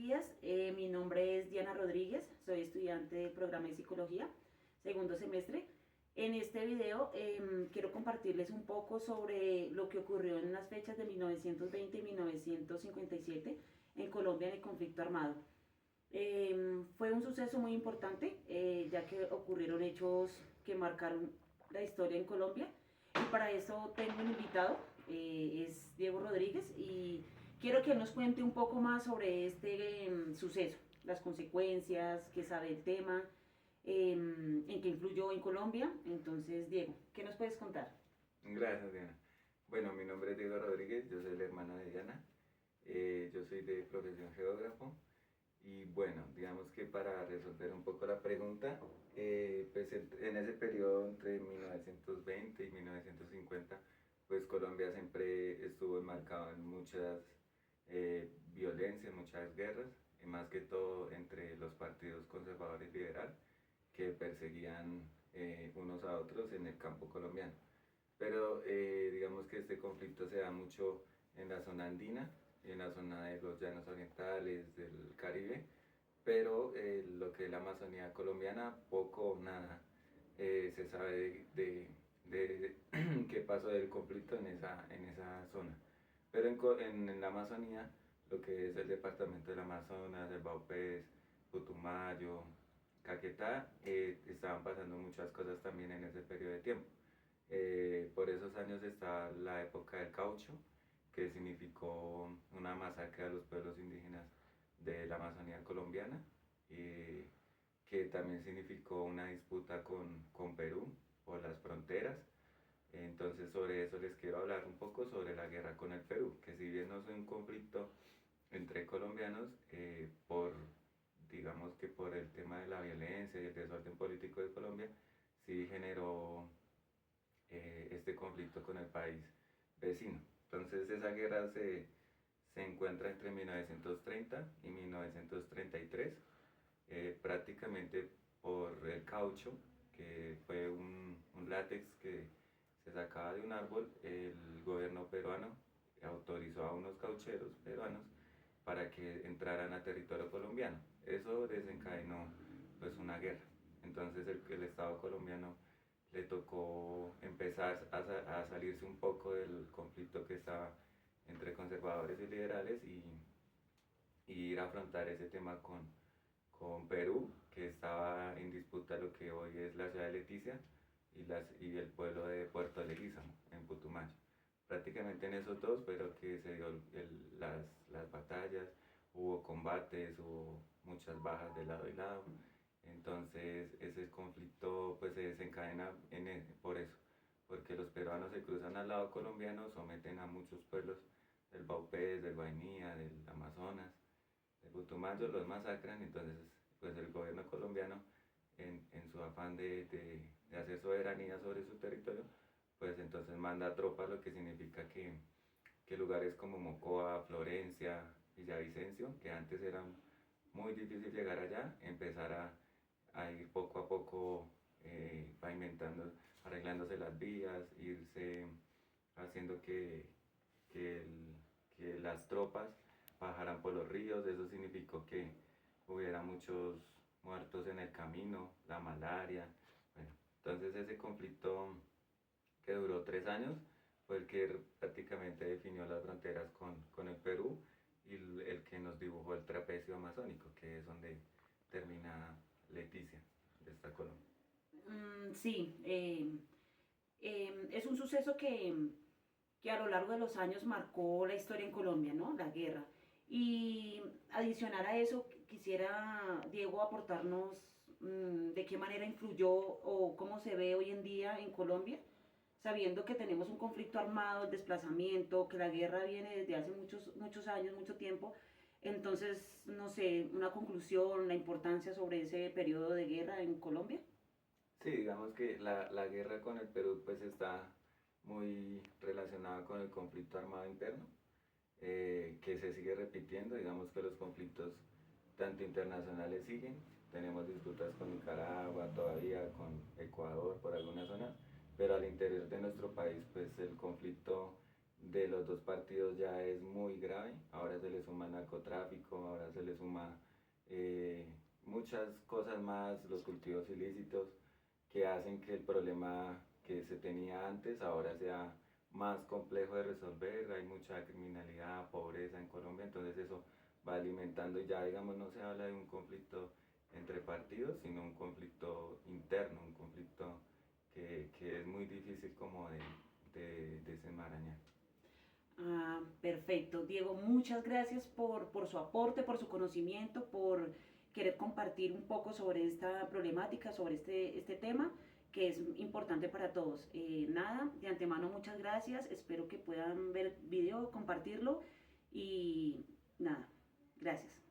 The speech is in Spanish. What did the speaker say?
días. Mi nombre es Diana Rodríguez, soy estudiante del programa de psicología, segundo semestre. En este video quiero compartirles un poco sobre lo que ocurrió en las fechas de 1920 y 1957 en Colombia en el conflicto armado. Fue un suceso muy importante, ya que ocurrieron hechos que marcaron la historia en Colombia. Y para eso tengo un invitado, es Diego Rodríguez, y quiero que nos cuente un poco más sobre este suceso, las consecuencias, qué sabe el tema, en qué influyó en Colombia. Entonces, Diego, ¿qué nos puedes contar? Gracias, Diana. Bueno, mi nombre es Diego Rodríguez, yo soy el hermano de Diana. Yo soy de profesión geógrafo y bueno, digamos que para resolver un poco la pregunta, pues en ese periodo entre 1920 y 1950, pues Colombia siempre estuvo enmarcado en muchas violencias, muchas guerras, y más que todo entre los partidos conservador y liberal que perseguían unos a otros en el campo colombiano. Pero digamos que este conflicto se da mucho en la zona andina, en la zona de los llanos orientales, del Caribe, pero lo que es la Amazonía colombiana, poco o nada se sabe de qué pasó del conflicto en esa zona. Pero en la Amazonía, lo que es el departamento del Amazonas, el Baupés, Putumayo, Caquetá, estaban pasando muchas cosas también en ese periodo de tiempo. Por esos años está la época del caucho, que significó una masacre a los pueblos indígenas de la Amazonía colombiana, que también significó una disputa con Perú por las fronteras. Entonces sobre eso les quiero hablar un poco sobre la guerra con el Perú, que si bien no es un conflicto entre colombianos, digamos que por el tema de la violencia y el desorden político de Colombia, sí generó este conflicto con el país vecino. Entonces esa guerra se encuentra entre 1930 y 1933, prácticamente por el caucho, que fue un látex que se sacaba de un árbol. El gobierno peruano autorizó a unos caucheros peruanos para que entraran a territorio colombiano. Eso desencadenó pues una guerra. Entonces el Estado colombiano le tocó empezar a salirse un poco del conflicto que estaba entre conservadores y liberales y ir a afrontar ese tema con Perú, que estaba en disputa lo que hoy es la ciudad de Leticia y el pueblo de Puerto Leguízamo, en Putumayo. Prácticamente en esos dos fueron que se dio las batallas, hubo combates, hubo muchas bajas de lado y lado. Entonces ese conflicto pues se desencadena por eso, porque los peruanos se cruzan al lado colombiano, someten a muchos pueblos del Baupés, del Guainía, del Amazonas, del Putumayo, los masacran. Entonces pues el gobierno colombiano en su afán de hacer soberanía sobre su territorio, pues entonces manda tropas, lo que significa que lugares como Mocoa, Florencia, Villavicencio, que antes eran muy difícil llegar allá, empezar a ir poco a poco pavimentando, arreglándose las vías, irse haciendo que las tropas bajaran por los ríos. Eso significó que hubiera muchos muertos en el camino, la malaria. Bueno, entonces ese conflicto que duró 3 años fue el que prácticamente definió las fronteras con el Perú y el que nos dibujó el trapecio amazónico, que es donde termina Leticia, de esta Colombia. Sí, es un suceso que a lo largo de los años marcó la historia en Colombia, ¿no? La guerra. Y adicional a eso, quisiera, Diego, aportarnos de qué manera influyó o cómo se ve hoy en día en Colombia, sabiendo que tenemos un conflicto armado, el desplazamiento, que la guerra viene desde hace muchos años, mucho tiempo. Entonces, no sé, una conclusión, la importancia sobre ese periodo de guerra en Colombia. Sí, digamos que la guerra con el Perú pues está muy relacionada con el conflicto armado interno, que se sigue repitiendo. Digamos que los conflictos tanto internacionales siguen, tenemos disputas con Nicaragua todavía, con Ecuador por algunas zonas, pero al interior de nuestro país pues el conflicto de los dos partidos ya es muy grave. Ahora se le suma narcotráfico, ahora se le suma muchas cosas más, los cultivos ilícitos, que hacen que el problema que se tenía antes ahora sea más complejo de resolver. Hay mucha criminalidad, pobreza en Colombia, entonces eso va alimentando, y ya digamos no se habla de un conflicto entre partidos, sino un conflicto interno, un conflicto que es muy difícil como de desenmarañar. Ah, perfecto. Diego, muchas gracias por su aporte, por su conocimiento, por querer compartir un poco sobre esta problemática, sobre este tema que es importante para todos. Nada, de antemano muchas gracias. Espero que puedan ver el video, compartirlo y nada, gracias.